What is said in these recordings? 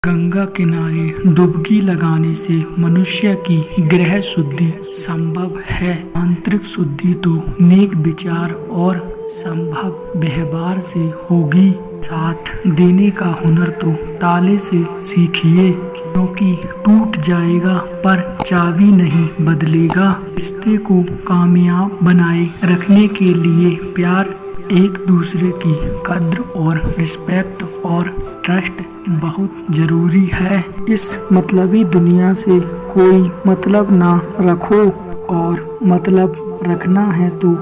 गंगा किनारे डुबकी लगाने से मनुष्य की गृह शुद्धि संभव है। आंतरिक शुद्धि तो नेक विचार और संभव व्यवहार से होगी। साथ देने का हुनर तो ताले से सीखिए, क्योंकि टूट जाएगा पर चाबी नहीं बदलेगा। रिश्ते को कामयाब बनाए रखने के लिए प्यार, एक दूसरे की कद्र और रिस्पेक्ट और ट्रस्ट बहुत जरूरी है। इस मतलबी दुनिया से कोई मतलब ना रखो, और मतलब रखना है तो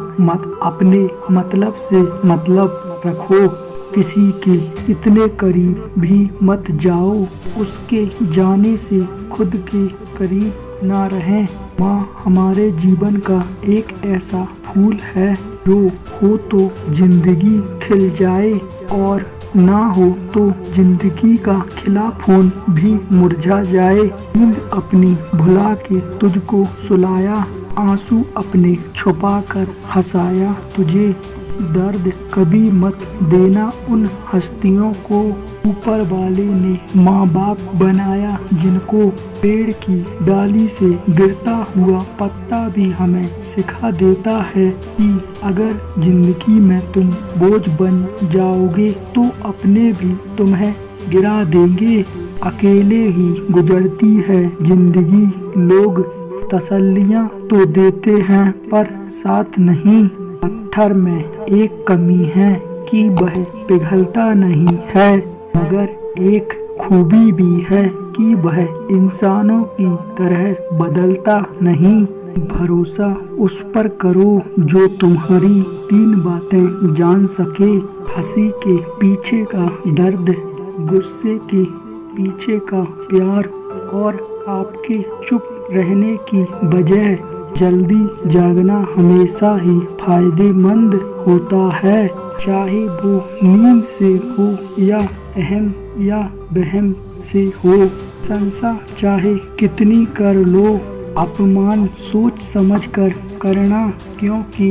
अपने मतलब से मतलब रखो। किसी के इतने करीब भी मत जाओ, उसके जाने से खुद के करीब ना रहें। माँ हमारे जीवन का एक ऐसा फूल है, जो हो तो जिंदगी खिल जाए और ना हो तो जिंदगी का खिला फूल भी मुरझा जाए। नींद अपनी भुला के तुझको सुलाया, आंसू अपने छुपा कर हंसाया तुझे। दर्द कभी मत देना उन हस्तियों को, ऊपर वाले ने माँ बाप बनाया जिनको। पेड़ की डाली से गिरता हुआ पत्ता भी हमें सिखा देता है कि अगर जिंदगी में तुम बोझ बन जाओगे तो अपने भी तुम्हें गिरा देंगे। अकेले ही गुजरती है जिंदगी, लोग तसल्लियाँ तो देते हैं पर साथ नहीं। पत्थर में एक कमी है कि वह पिघलता नहीं है, मगर एक खूबी भी है कि वह इंसानों की तरह बदलता नहीं। भरोसा उस पर करो जो तुम्हारी 3 बातें जान सके। हंसी के पीछे का दर्द, गुस्से के पीछे का प्यार, और आपके चुप रहने की वजह। जल्दी जागना हमेशा ही फायदेमंद होता है, चाहे वो नींद से हो या अहम या वहम से हो। संसा चाहे कितनी कर लो, अपमान सोच समझ कर करना, क्योंकि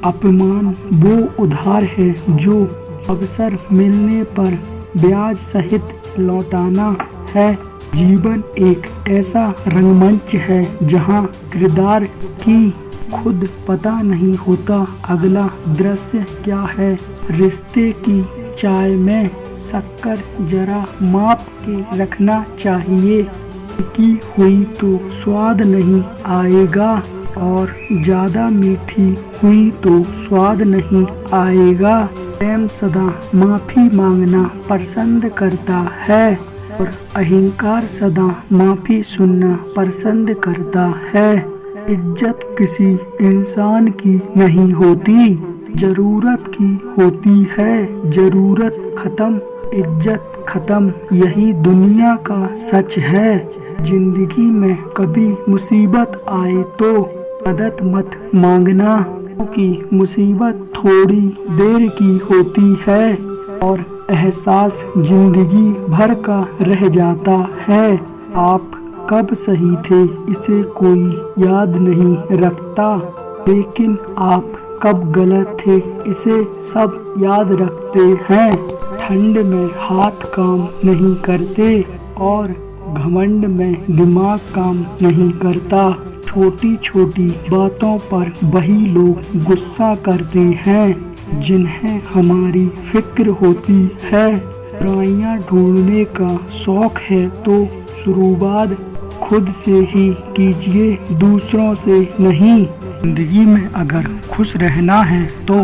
अपमान वो उधार है जो अवसर मिलने पर ब्याज सहित लौटाना है। जीवन एक ऐसा रंगमंच है जहाँ किरदार की खुद पता नहीं होता अगला दृश्य क्या है। रिश्ते की चाय में शक्कर जरा माप के रखना चाहिए, की हुई तो स्वाद नहीं आएगा, और ज्यादा मीठी हुई तो स्वाद नहीं आएगा। प्रेम सदा माफी मांगना पसंद करता है, और अहंकार सदा माफी सुनना पसंद करता है। इज्जत किसी इंसान की नहीं होती, जरूरत की होती है। जरूरत खत्म, इज्जत खत्म, यही दुनिया का सच है। जिंदगी में कभी मुसीबत आए तो मदद मत मांगना, क्योंकि मुसीबत थोड़ी देर की होती है और एहसास जिंदगी भर का रह जाता है। आप कब सही थे इसे कोई याद नहीं रखता, लेकिन आप कब गलत थे इसे सब याद रखते हैं। ठंड में हाथ काम नहीं करते और घमंड में दिमाग काम नहीं करता। छोटी छोटी बातों पर वही लोग गुस्सा करते हैं जिन्हें हमारी फिक्र होती है। बुराइयां ढूंढने का शौक है तो शुरुआत खुद से ही कीजिए, दूसरों से नहीं। जिंदगी में अगर खुश रहना है तो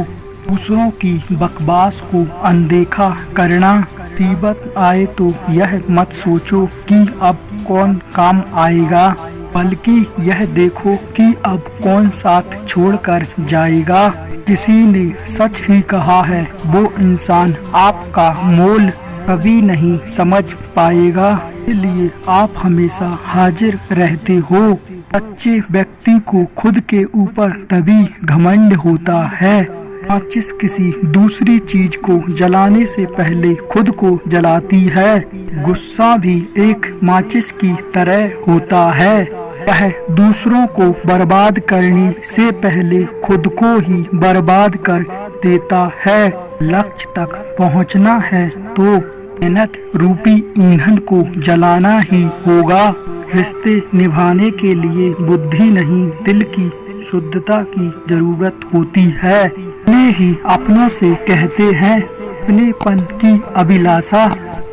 दूसरों की बकवास को अनदेखा करना। मुसीबत आए तो यह मत सोचो कि अब कौन काम आएगा, बल्कि यह देखो कि अब कौन साथ छोड़कर जाएगा। किसी ने सच ही कहा है, वो इंसान आपका मोल कभी नहीं समझ पाएगा, इसलिए आप हमेशा हाजिर रहते हो। सच्चे व्यक्ति को खुद के ऊपर तभी घमंड होता है। माचिस किसी दूसरी चीज को जलाने से पहले खुद को जलाती है। गुस्सा भी एक माचिस की तरह होता है, वह दूसरों को बर्बाद करने से पहले खुद को ही बर्बाद कर देता है। लक्ष्य तक पहुंचना है तो मेहनत रूपी ईंधन को जलाना ही होगा। रिश्ते निभाने के लिए बुद्धि नहीं, दिल की शुद्धता की जरूरत होती है। अपने ही अपनों से कहते हैं, अपनेपन की अभिलाषा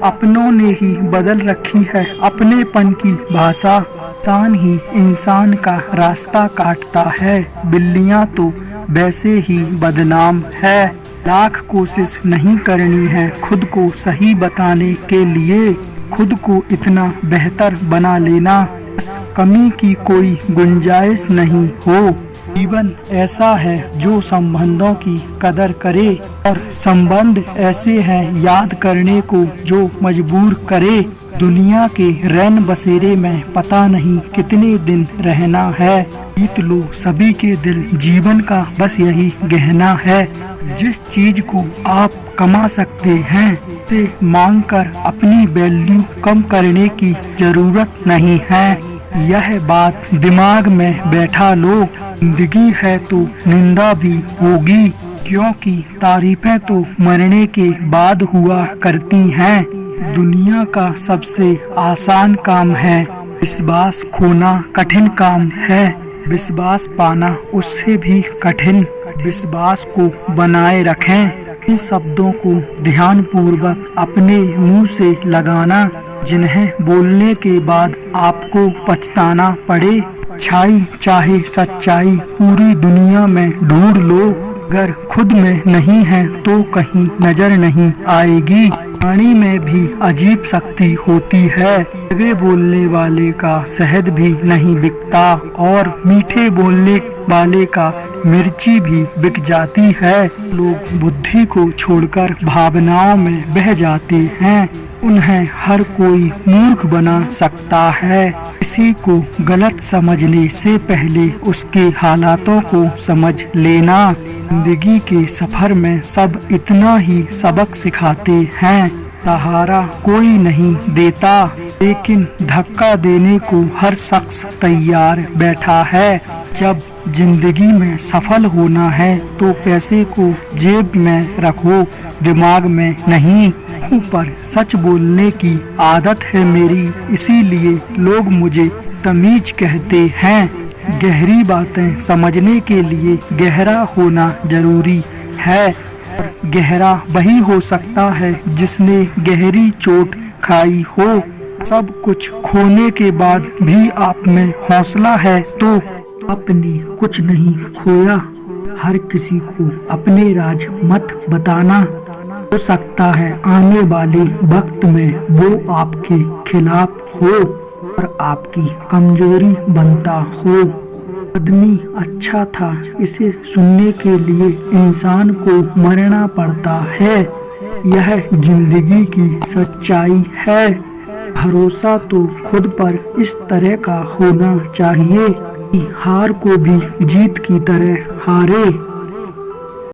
अपनों ने ही बदल रखी है अपनेपन की भाषा। इंसान ही इंसान का रास्ता काटता है, बिल्लियां तो वैसे ही बदनाम है। लाख कोशिश नहीं करनी है खुद को सही बताने के लिए, खुद को इतना बेहतर बना लेना बस कमी की कोई गुंजाइश नहीं हो। जीवन ऐसा है जो संबंधों की कदर करे, और संबंध ऐसे हैं याद करने को जो मजबूर करे। दुनिया के रैन बसेरे में पता नहीं कितने दिन रहना है, जीत लो सभी के दिल, जीवन का बस यही गहना है। जिस चीज को आप कमा सकते हैं उसे मांग कर अपनी वैल्यू कम करने की जरूरत नहीं है। यह बात दिमाग में बैठा लो, जिंदगी है तो निंदा भी होगी, क्योंकि तारीफें तो मरने के बाद हुआ करती हैं। दुनिया का सबसे आसान काम है विश्वास खोना, कठिन काम है विश्वास पाना उससे भी कठिन। विश्वास को बनाए रखें, इन शब्दों को ध्यान पूर्वक अपने मुंह से लगाना जिन्हें बोलने के बाद आपको पछताना पड़े। अच्छाई चाहे सच्चाई पूरी दुनिया में ढूंढ लो, अगर खुद में नहीं है तो कहीं नजर नहीं आएगी। पानी में भी अजीब शक्ति होती है, कड़वे बोलने वाले का शहद भी नहीं बिकता, और मीठे बोलने वाले का मिर्ची भी बिक जाती है। लोग बुद्धि को छोड़कर भावनाओं में बह जाते हैं, उन्हें हर कोई मूर्ख बना सकता है। किसी को गलत समझने से पहले उसके हालातों को समझ लेना। जिंदगी के सफर में सब इतना ही सबक सिखाते हैं, सहारा कोई नहीं देता, लेकिन धक्का देने को हर शख्स तैयार बैठा है। जब जिंदगी में सफल होना है तो पैसे को जेब में रखो, दिमाग में नहीं। पर सच बोलने की आदत है मेरी, इसीलिए लोग मुझे तमीज कहते हैं। गहरी बातें समझने के लिए गहरा होना जरूरी है, और गहरा वही हो सकता है जिसने गहरी चोट खाई हो। सब कुछ खोने के बाद भी आप में हौसला है तो आपने कुछ नहीं खोया। हर किसी को अपने राज मत बताना, हो सकता है आने वाले वक्त में वो आपके खिलाफ हो और आपकी कमजोरी बनता हो। आदमी अच्छा था, इसे सुनने के लिए इंसान को मरना पड़ता है, यह जिंदगी की सच्चाई है। भरोसा तो खुद पर इस तरह का होना चाहिए कि हार को भी जीत की तरह हारे।